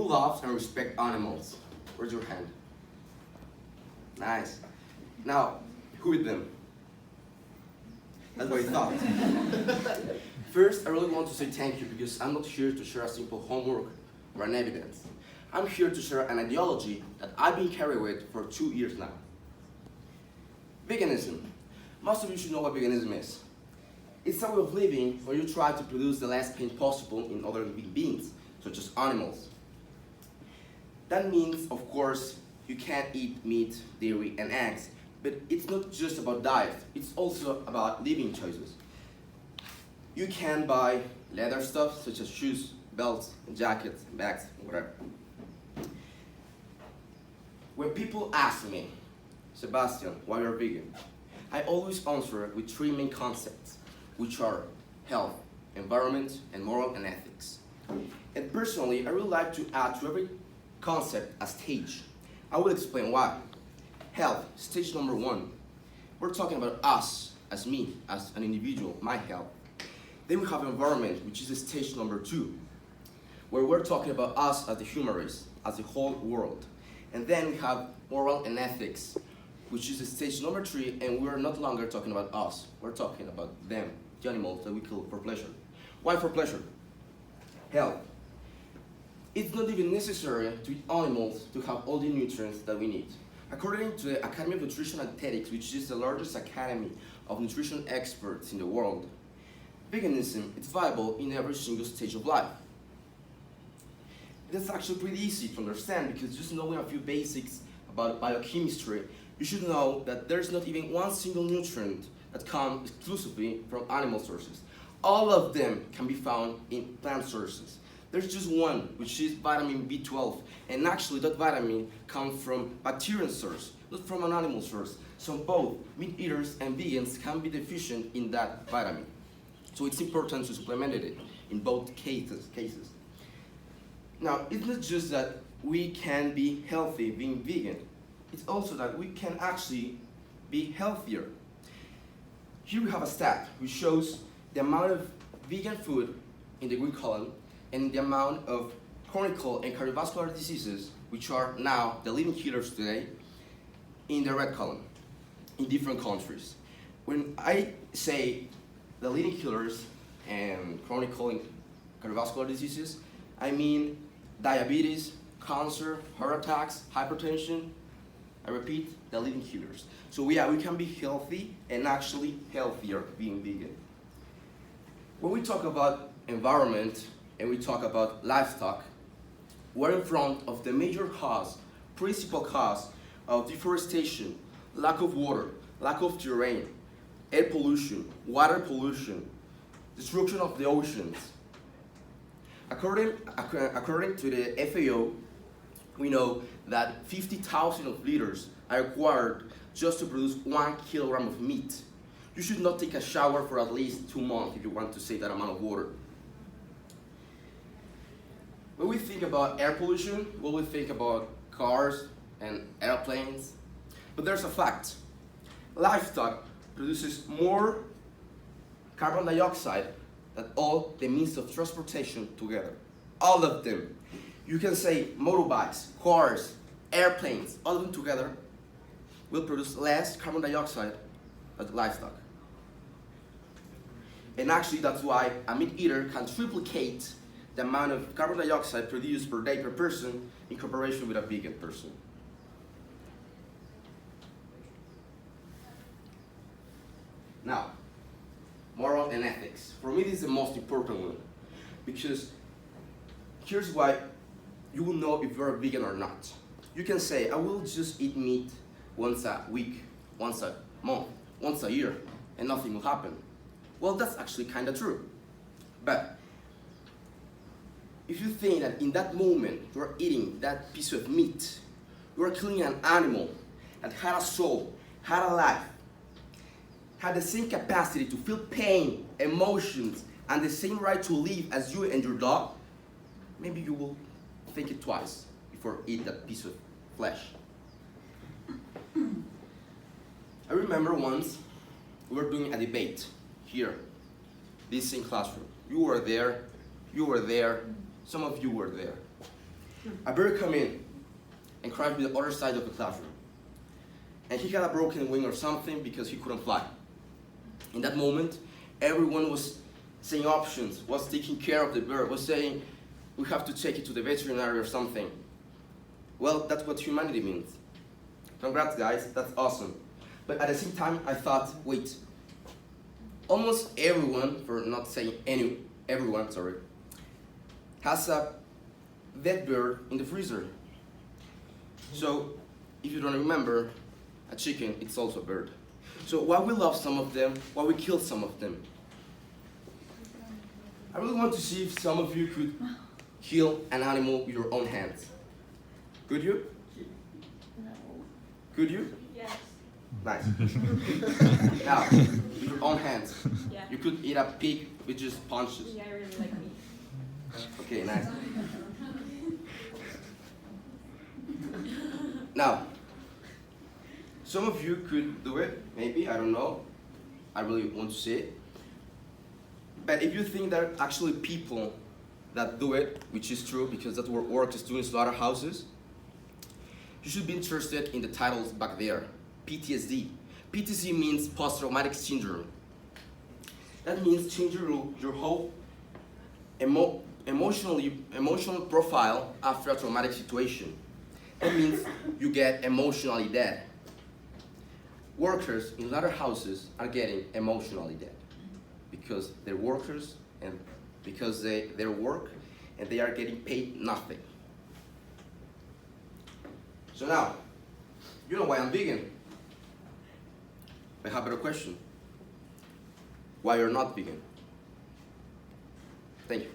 Who loves and respects animals? Raise your hand. Nice. Now, who with them? That's what I thought. First, I really want to say thank you because I'm not here to share a simple homework or an evidence. I'm here to share an ideology that I've been carrying with for 2 years now. Veganism. Most of you should know what veganism is. It's a way of living where you try to produce the less pain possible in other living beings, such as animals. That means, of course, you can't eat meat, dairy, and eggs, but it's not just about diet, it's also about living choices. You can buy leather stuff, such as shoes, belts, jackets, bags, whatever. When people ask me, Sebastian, why you're vegan? I always answer with 3 main concepts, which are health, environment, and moral and ethics. And personally, I really like to add to every concept a stage. I will explain why. Health, stage number 1. We're talking about us, as me, as an individual, my health. Then we have environment, which is stage number 2, where we're talking about us as the human race, as the whole world. And then we have moral and ethics, which is stage number 3, and we're not longer talking about us. We're talking about them, the animals that we kill for pleasure. Why for pleasure? Health. It's not even necessary to eat animals to have all the nutrients that we need. According to the Academy of Nutrition and Dietetics, which is the largest academy of nutrition experts in the world, veganism is viable in every single stage of life. That's actually pretty easy to understand because just knowing a few basics about biochemistry, you should know that there's not even one single nutrient that comes exclusively from animal sources. All of them can be found in plant sources. There's just one, which is vitamin B12, and actually that vitamin comes from bacterial source, not from an animal source. So both meat eaters and vegans can be deficient in that vitamin. So it's important to supplement it in both cases. Now, it's not just that we can be healthy being vegan, it's also that we can actually be healthier. Here we have a stat which shows the amount of vegan food in the green column and the amount of chronic and cardiovascular diseases, which are now the leading killers today, in the red column, in different countries. When I say the leading killers and chronic and cardiovascular diseases, I mean diabetes, cancer, heart attacks, hypertension. I repeat, the leading killers. So yeah, we can be healthy and actually healthier being vegan. When we talk about environment and we talk about livestock, we're in front of the major cause, principal cause of deforestation, lack of water, lack of terrain, air pollution, water pollution, destruction of the oceans. According to the FAO, we know that 50,000 of liters are required just to produce 1 kilogram of meat. You should not take a shower for at least 2 months if you want to save that amount of water. When we think about air pollution, we think about cars and airplanes. But there's a fact. Livestock produces more carbon dioxide than all the means of transportation together. All of them. You can say motorbikes, cars, airplanes, all of them together will produce less carbon dioxide than livestock. And actually that's why a meat eater can triplicate the amount of carbon dioxide produced per day per person in comparison with a vegan person. Now, moral and ethics. For me, this is the most important one because here's why you will know if you're a vegan or not. You can say, I will just eat meat once a week, once a month, once a year, and nothing will happen. Well, that's actually kind of true. But if you think that in that moment you're eating that piece of meat, you're killing an animal that had a soul, had a life, had the same capacity to feel pain, emotions, and the same right to live as you and your dog, maybe you will think it twice before eating that piece of flesh. I remember once we were doing a debate here, this same classroom. You were there, some of you were there. A bird come in and crashed with the other side of the classroom. And he had a broken wing or something because he couldn't fly. In that moment, everyone was saying options, was taking care of the bird, was saying, we have to take it to the veterinary or something. Well, that's what humanity means. Congrats, guys, that's awesome. But at the same time, I thought, wait, almost everyone, for not saying everyone, has a dead bird in the freezer. So, if you don't remember, a chicken, it's also a bird. So why we love some of them, why we kill some of them? I really want to see if some of you could kill an animal with your own hands. Could you? No. Could you? Yes. Nice. Now, with your own hands, Yeah. you could eat a pig with just punches. Yeah, I really like meat. Okay, nice. Now, some of you could do it, maybe, I don't know. I really want to see it. But if you think there are actually people that do it, which is true because that's what work is doing in slaughterhouses, you should be interested in the titles back there. PTSD. PTSD means post-traumatic syndrome. That means change your whole emotional profile after a traumatic situation. That means you get emotionally dead. Workers in slaughterhouses are getting emotionally dead because they're workers and because they work and they are getting paid nothing. So now, you know why I'm vegan. I have a better question. Why you're not vegan? Thank you.